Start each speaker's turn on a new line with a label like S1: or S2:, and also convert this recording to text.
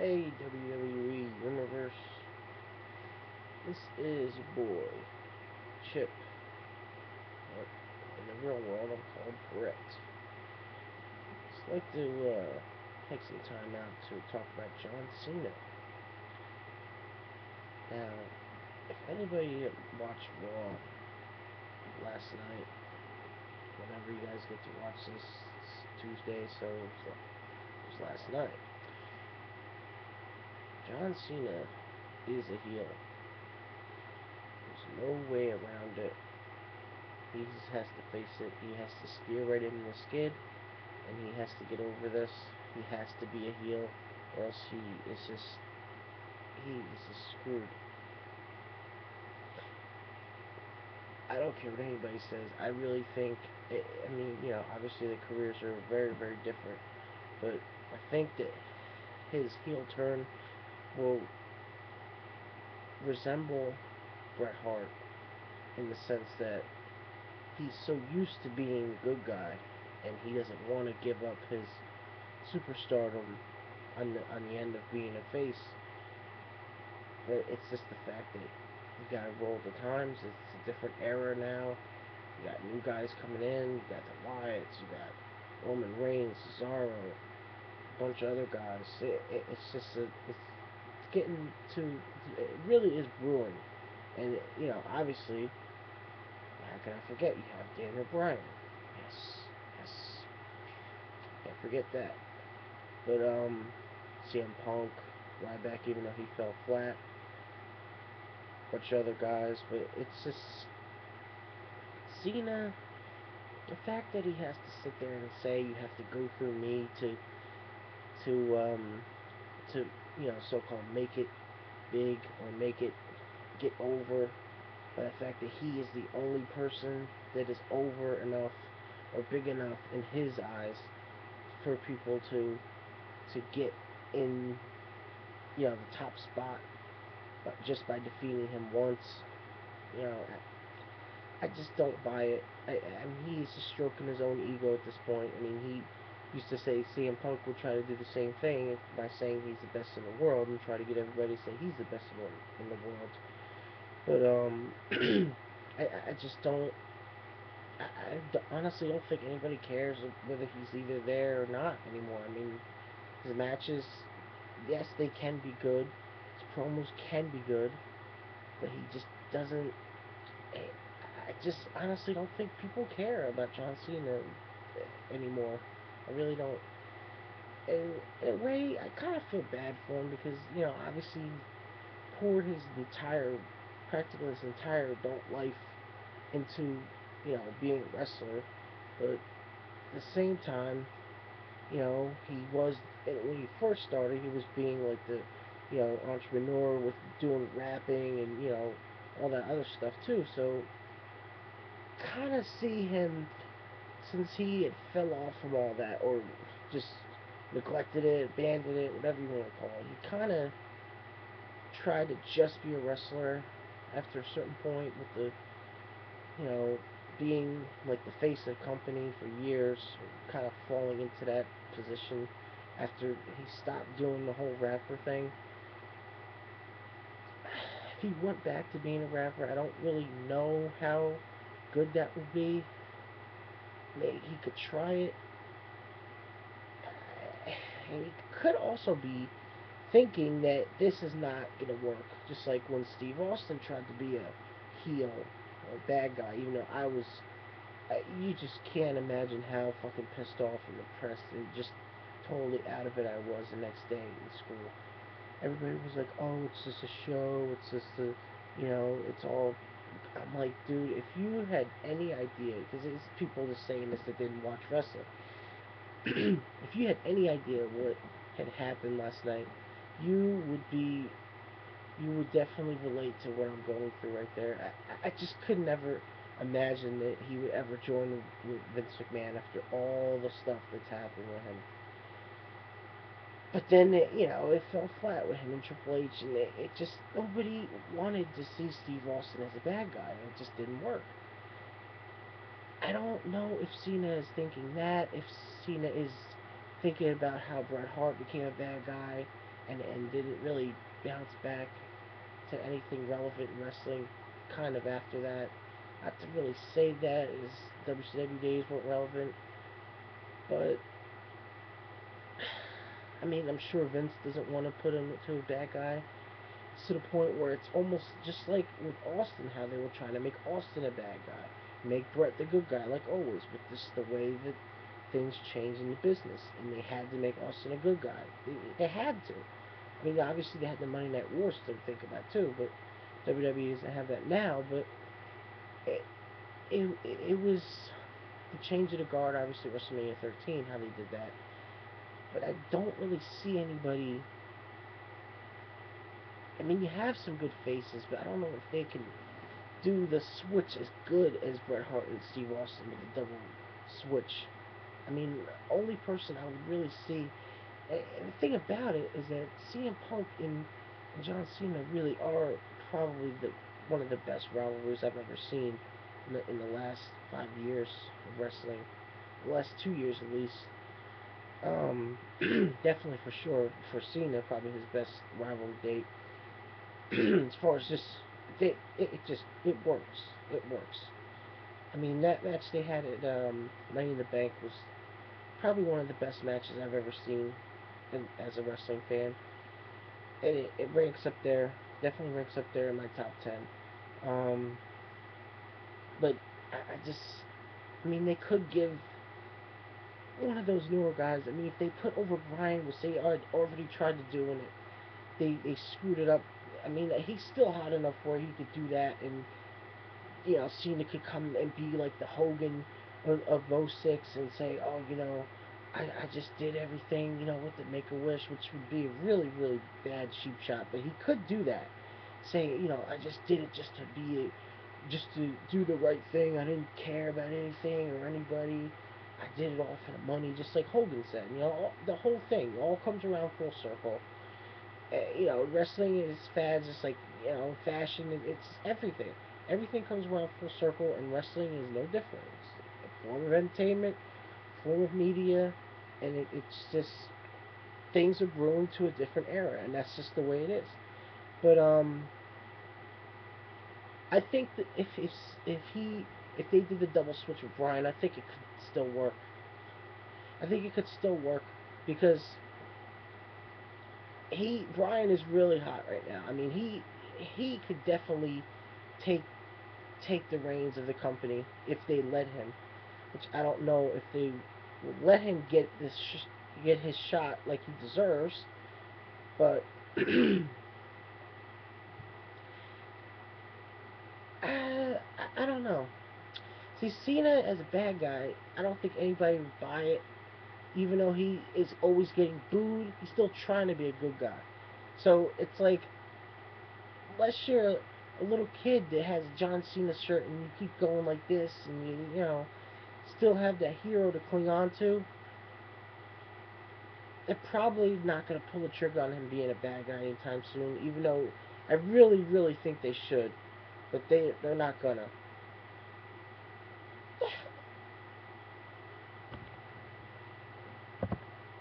S1: Hey WWE Universe, this is your boy, Chip, but in the real world I'm called Brett. Just like to take some time out to talk about John Cena. Now, if anybody watched Raw last night, whenever you guys get to watch this, it's Tuesday, so it was last night. John Cena is a heel. There's no way around it. He just has to face it. He has to steer right in the skid, and he has to get over this. He has to be a heel, or else he is just screwed. I don't care what anybody says. I really think. I mean, obviously the careers are very, very different, but I think that his heel turn will resemble Bret Hart in the sense that he's so used to being a good guy, and he doesn't want to give up his superstardom on the end of being a face. But it's just the fact that you gotta roll the times. It's a different era now. You got new guys coming in. You got the Wyatts. You got Roman Reigns, Cesaro, a bunch of other guys. It's just it's getting to. It really is brewing. And obviously, how can I forget? You have Daniel Bryan. Yes, yes. Can't forget that. But CM Punk, Ryback, even though he fell flat, a bunch of other guys, but it's just Cena. The fact that he has to sit there and say you have to go through me to to so-called make it big or make it get over, but the fact that he is the only person that is over enough or big enough in his eyes for people to get in the top spot, but just by defeating him once. You know, I just don't buy it. I mean, he's just stroking his own ego at this point. I mean, he used to say CM Punk would try to do the same thing by saying he's the best in the world and try to get everybody to say he's the best in the world. But I just don't. I honestly don't think anybody cares whether he's either there or not anymore. I mean, his matches, yes, they can be good. His promos can be good, but he just doesn't. I just honestly don't think people care about John Cena anymore. I really don't. And in a way, I kind of feel bad for him because obviously he poured practically his entire adult life into being a wrestler, but at the same time, he was when he first started, he was being like the entrepreneur with doing rapping and all that other stuff too. So kind of see him since he had fell off from all that or just neglected it, abandoned it, whatever you want to call it. He kind of tried to just be a wrestler after a certain point with the being like the face of the company for years, kind of falling into that position after he stopped doing the whole rapper thing. If he went back to being a rapper, I don't really know how good that would be. Maybe he could try it. And he could also be thinking that this is not going to work. Just like when Steve Austin tried to be a heel or a bad guy, even though you just can't imagine how fucking pissed off and depressed and just totally out of it I was the next day in school. Everybody was like, "Oh, it's just a show. It's just it's all." I'm like, dude, if you had any idea, because there's people just saying this that didn't watch wrestling. If you had any idea what had happened last night, you would be, you would definitely relate to what I'm going through right there. I just could never imagine that he would ever join with Vince McMahon after all the stuff that's happened with him. But then, it fell flat with him and Triple H, and it just, nobody wanted to see Steve Austin as a bad guy, and it just didn't work. I don't know if Cena is thinking that, if Cena is thinking about how Bret Hart became a bad guy, and didn't really bounce back to anything relevant in wrestling kind of after that. Not to really say that as WCW days weren't relevant, but I mean, I'm sure Vince doesn't want to put him into a bad guy to the point where it's almost just like with Austin, how they were trying to make Austin a bad guy, make Bret the good guy, like always. But this is the way that things change in the business, and they had to make Austin a good guy. They had to. I mean, obviously they had the Monday Night Wars to think about too, but WWE doesn't have that now. But it was the change of the guard. Obviously, WrestleMania 13, how they did that. But I don't really see anybody. I mean, you have some good faces, but I don't know if they can do the switch as good as Bret Hart and Steve Austin with the double switch. I mean, only person I would really see. And the thing about it is that CM Punk and John Cena really are probably the one of the best rivalries I've ever seen in the last 5 years of wrestling. The last 2 years at least. Definitely for sure for Cena, probably his best rivalry date. As far as just it works. It works. I mean that match they had at Money in the Bank was probably one of the best matches I've ever seen as a wrestling fan, and it ranks up there. Definitely ranks up there in my top 10. Um, but I just, I mean, they could give one of those newer guys. I mean, if they put over Bryan, which they already tried to do, and they screwed it up. I mean, he's still hot enough where he could do that, and Cena could come and be like the Hogan of '06 and say, oh, I just did everything, with the Make a Wish, which would be a really, really bad cheap shot. But he could do that, say, I just did it just to do the right thing. I didn't care about anything or anybody. I did it all for the money, just like Hogan said. The whole thing all comes around full circle. Wrestling is fads. It's like fashion. It's everything. Everything comes around full circle, and wrestling is no different. It's a form of entertainment, form of media, and it's just things are growing to a different era, and that's just the way it is. But I think that if they did the double switch with Bryan, I think it could still work. I think it could still work because Bryan is really hot right now. I mean, he could definitely take take the reins of the company if they let him, which I don't know if they would let him get his shot like he deserves. But I don't know. See, Cena as a bad guy, I don't think anybody would buy it. Even though he is always getting booed, he's still trying to be a good guy. So it's like, unless you're a little kid that has a John Cena shirt and you keep going like this and you still have that hero to cling on to, they're probably not going to pull the trigger on him being a bad guy anytime soon. Even though I really, really think they should, but they're not gonna.